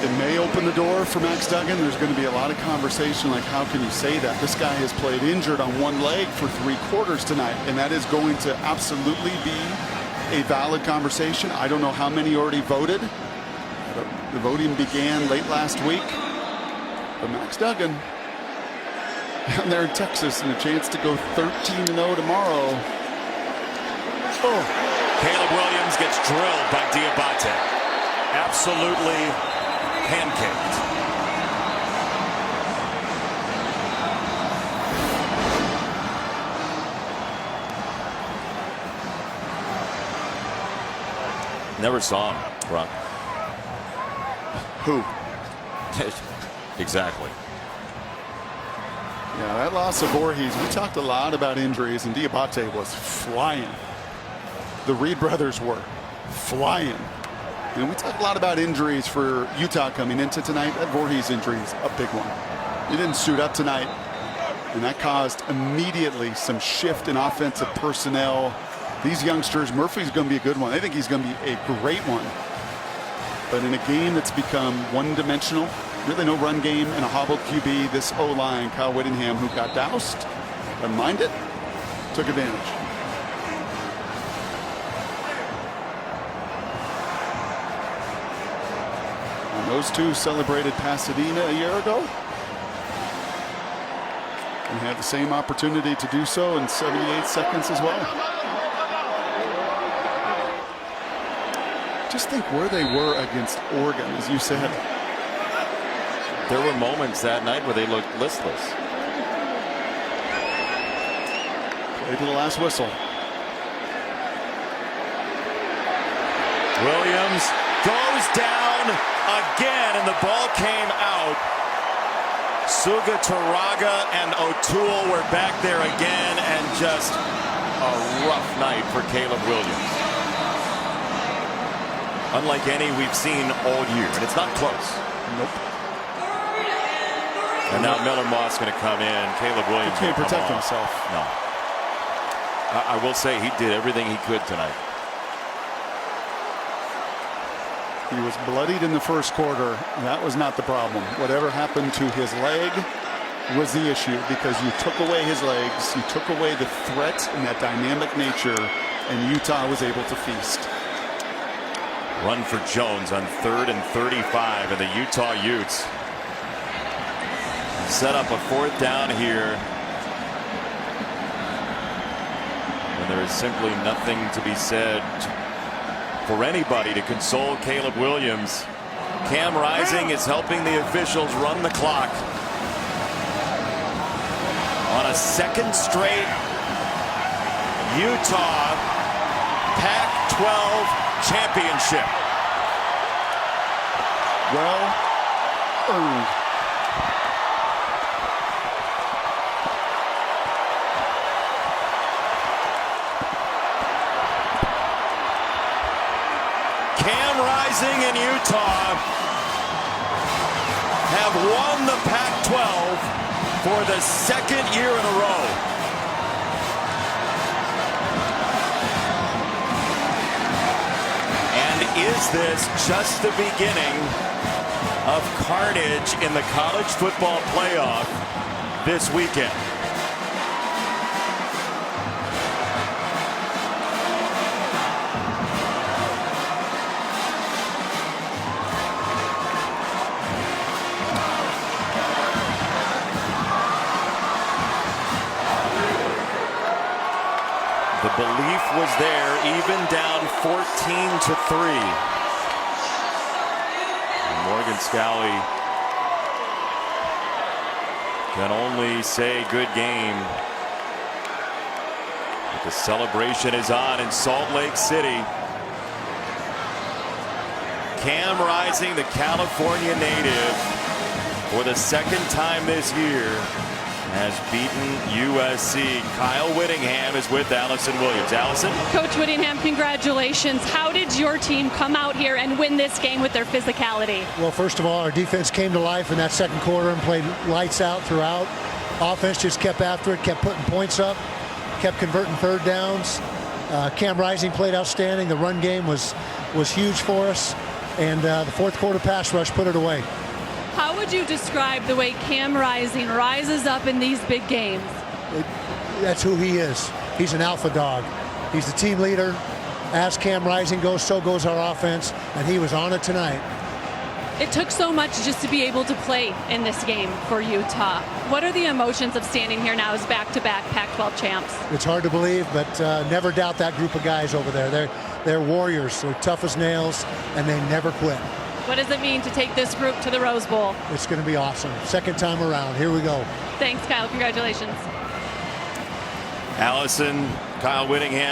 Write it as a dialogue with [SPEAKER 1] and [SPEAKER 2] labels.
[SPEAKER 1] It may open the door for Max Duggan. There's going to be a lot of conversation like, how can you say that? This guy has played injured on one leg for 3 quarters tonight, and that is going to absolutely be a valid conversation. I don't know how many already voted. The voting began late last week. But Max Duggan down there in Texas, and a chance to go 13-0 tomorrow.
[SPEAKER 2] Oh. Caleb Williams gets drilled by Diabate. Absolutely pancaked. Never saw him, Brock.
[SPEAKER 1] Who?
[SPEAKER 2] Exactly.
[SPEAKER 1] Yeah, that loss of Voorhees, we talked a lot about injuries, and Diabate was flying. The Reed brothers were flying. And we talked a lot about injuries for Utah coming into tonight. That Voorhees injury is a big one. He didn't suit up tonight, and that caused immediately some shift in offensive personnel. These youngsters, Murphy's going to be a good one. I think he's going to be a great one. But in a game that's become one-dimensional, really no run game and a hobbled QB, this O-line, Kyle Whittingham, who got doused, doesn't mind it, took advantage. And those two celebrated Pasadena a year ago and had the same opportunity to do so in 78 seconds as well. Just think where they were against Oregon, as you said.
[SPEAKER 2] There were moments that night where they looked listless.
[SPEAKER 1] Play to the last whistle.
[SPEAKER 2] Williams goes down again, and the ball came out. Suga Taraga and O'Toole were back there again, and just a rough night for Caleb Williams. Unlike any we've seen all year, and it's not close.
[SPEAKER 1] Nope.
[SPEAKER 2] And now Miller Moss going to come in. Caleb Williams
[SPEAKER 1] He can't protect himself.
[SPEAKER 2] No. I will say he did everything he could tonight.
[SPEAKER 1] He was bloodied in the first quarter. That was not the problem. Whatever happened to his leg was the issue, because you took away his legs, you took away the threat and that dynamic nature, and Utah was able to feast.
[SPEAKER 2] Run for Jones on 3rd and 35, and the Utah Utes set up a 4th down here. And there is simply nothing to be said for anybody to console Caleb Williams. Cam Rising is helping the officials run the clock on a 2nd straight Utah Pac-12 championship.
[SPEAKER 1] Well earned.
[SPEAKER 2] Cam Rising and Utah have won the Pac-12 for the 2nd year in a row. Is this just the beginning of carnage in the college football playoff this weekend? The belief was there, even down 14-3. Morgan Scalley can only say good game. But the celebration is on in Salt Lake City. Cam Rising, the California native, for the 2nd time this year, has beaten USC. Kyle Whittingham is with Allison Williams. Allison?
[SPEAKER 3] Coach Whittingham, congratulations. How did your team come out here and win this game with their physicality?
[SPEAKER 4] Well, first of all, our defense came to life in that 2nd quarter and played lights out throughout. Offense just kept after it, kept putting points up, kept converting 3rd downs. Cam Rising played outstanding. The run game was huge for us. and the fourth quarter pass rush put it away.
[SPEAKER 3] How would you describe the way Cam Rising rises up in these big games?
[SPEAKER 4] That's who he is. He's an alpha dog. He's the team leader. As Cam Rising goes, so goes our offense, and he was on it tonight.
[SPEAKER 3] It took so much just to be able to play in this game for Utah. What are the emotions of standing here now as back-to-back Pac-12 champs?
[SPEAKER 4] It's hard to believe, but never doubt that group of guys over there. They're warriors. They're tough as nails, and they never quit.
[SPEAKER 3] What does it mean to take this group to the Rose Bowl?
[SPEAKER 4] It's going to be awesome. Second time around. Here we go.
[SPEAKER 3] Thanks, Kyle. Congratulations.
[SPEAKER 2] Allison, Kyle Whittingham.